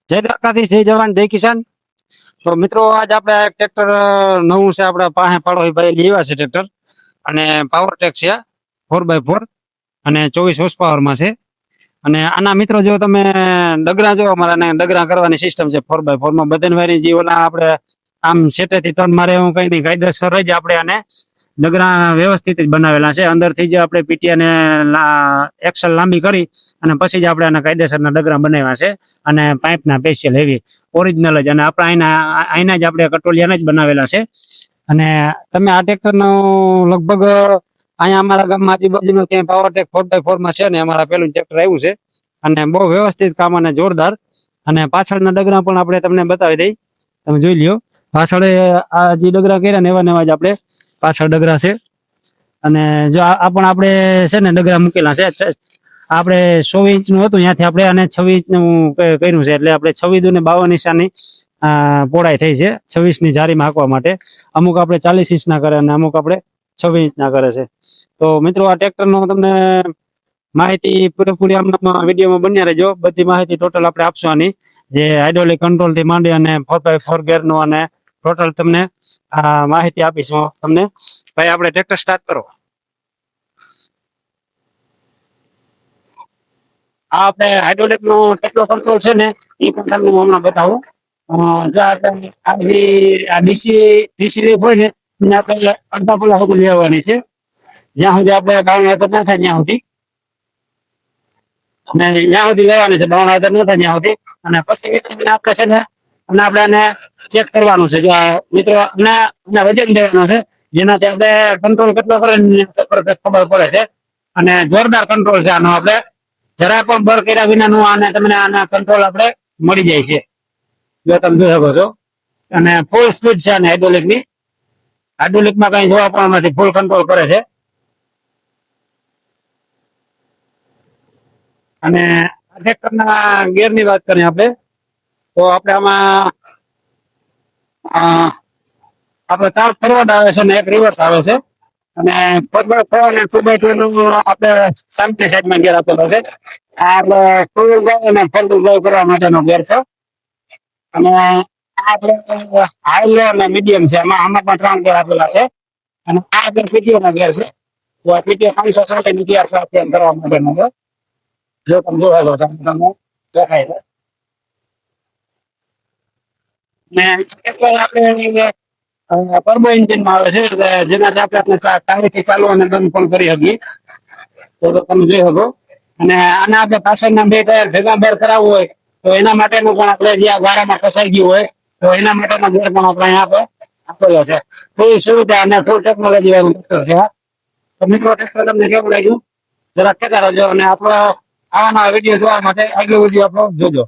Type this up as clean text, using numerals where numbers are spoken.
જય દ્વારકાધીશ, જય જવાન, જય કિસાન. તો મિત્રો આજ આપણે એક ટ્રેક્ટર નવું છે આપણા પાસે પાડોશી ભાઈ લેવા છે ટ્રેક્ટર, અને પાવર ટેક છે 4x4 અને 24 હોર્સ પાવર માં છે. અને આના મિત્રો જો તમે ડગરા જો અમારા ડગરા કરવાની સિસ્ટમ છે 4x4 માં બધાને વારી જે ઓલા આપણે આમ સેટેથી ત્રણ મારે એવું કઈ નહીં, કાયદેસર જ આપણે આને ડગરા વ્યવસ્થિત જ બનાવેલા છે. અંદરથી જે આપણે પીટીઆને એક્સલ લાંબી કરી અને પછી જ આપણે આના કાયદેસરના ડગરા બનાવ્યા છે. અને પાઇપના સ્પેશિયલ હેવી ઓરિજિનલ જ, અને આપણે આઈના જ આપણે કટોલિયાના જ બનાવેલા છે. અને તમે આ ટ્રેક્ટરનો લગભગ અહીંયા અમારા ગામમાં આજુબાજુનો ત્યાં પાવરટેક 4x4 માં છે ને અમારા પેલું ટ્રેક્ટર આવ્યું છે. અને બહુ વ્યવસ્થિત કામ અને જોરદાર. અને પાછળના ડગરા પણ આપણે તમને બતાવી દઈ, તમે જોઈ લ્યો. પાછળ આ જે ડગરા કર્યા ને એવા જ આપણે પાછળ ડગરા છે. અને જો આ પણ આપણે છે ને ડગરા મૂકેલા છે. આપણે 24 ઇંચનું હતું ત્યાંથી આપણે આને 26 ઇંચનું કર્યું છે. એટલે આપણે 26 દુ ને 52 ઇંચની પહોળાઈ થઈ છે 26 ની જારીમાં હાંકવા માટે. અમુક આપણે 40 ઇંચના કરે અને અમુક આપણે 26 ઇંચના કરે છે. તો મિત્રો આ ટ્રેક્ટરનો તમને માહિતી પૂરેપૂરી આમના વિડીયોમાં બન્યા રહેજો. બધી માહિતી ટોટલ આપણે આપશું આની, જે હાઇડ્રોલિક કંટ્રોલ થી માંડી અને 4x4 ગેરનું અને ટોટલ તમને આ માહિતી આપીશું તમને. ભાઈ આપણે ટ્રેક્ટર સ્ટાર્ટ કરો. આ આપણે હાઇડ્રોલિક નો કેટલો કંટ્રોલ છે ને એ પણ તમને હું હમણાં બતાવું. જો આપણે આ ડીસી લીફ હોય ને એને આપણે અડધા કલાક સુધી લેવાની છે, જ્યાં સુધી આપણે ડાઉન હાથર ના થાય ત્યાં સુધી. અને જ્યાં સુધી લેવાની છે ડાઉન હાથર ના થાય ત્યાં સુધી. અને પછી આપણે છે ને અને આપણે આને ચેક કરવાનું છે. જો મિત્રો અને વજન દેવાનું છે, જેનાથી આપણે કંટ્રોલ કેટલો કરે ખબર પડે છે. અને જોરદાર કંટ્રોલ છે આનો. આપણે જરા પણ બર કર્યા વિનાનું આને તમને આના કંટ્રોલ આપણે મળી જાય છે, જો તમે જોઈ શકો છો. અને ફૂલ સ્પીડ છે આને હાઇડ્રોલિક ની. હાઇડ્રોલિક માં કઈ જોવા પણ નથી, ફૂલ કંટ્રોલ કરે છે. અને ટ્રેક્ટરના ગેર ની વાત કરીએ આપણે, તો આપણે આમાં આપણે 3 ફોરવર્ડ આવે છે અને 1 રિવર્સ આવે છે. અને 4x4 અને 2x2 નું આપણે સામેની સાઈડમાં ગેર આપેલો છે. આ આપણે 2 વ્હીલ અને 4 વ્હીલ કરવા માટેનો ગેર છે. અને આપણે હાઈ અને મીડિયમ છે, આમાં પણ 3 ગેર આપેલા છે. અને આ ગેર પીટીઓ ના ગેર છે. તો આ પીટીઓ 560 ની ગેર કરવા માટેનો છે. જો તમે જોયેલો છે તમને દેખાય છે. ને આપણે ટર્બો એન્જિન માં આવે છે, એટલે જેનાથી આપણે ચાવીથી ચાલુ અને બંધ પણ કરી શકીએ. તો તમે જોઈ શકો. અને આના આપણે પાછળના 2 ટાયર ભેગા બર કરાવવું હોય તો એના માટેનું પણ આપણે જ્યાં વારામાં ફસાઈ ગયું હોય તો એના માટેનો ગેર પણ આપણે અહીંયા આપેલો છે. ફૂલ સુવિધા અને ફૂલ ટેકનોલોજી વાળું ટ્રેક્ટર છે. તો મિત્રો ટ્રેક્ટર તમને કેવું લાગ્યું જરા કહેતા રહેજો. અને આપણો આવાના વિડીયો જોવા માટે આગળ વિડીયો આપણો જોજો.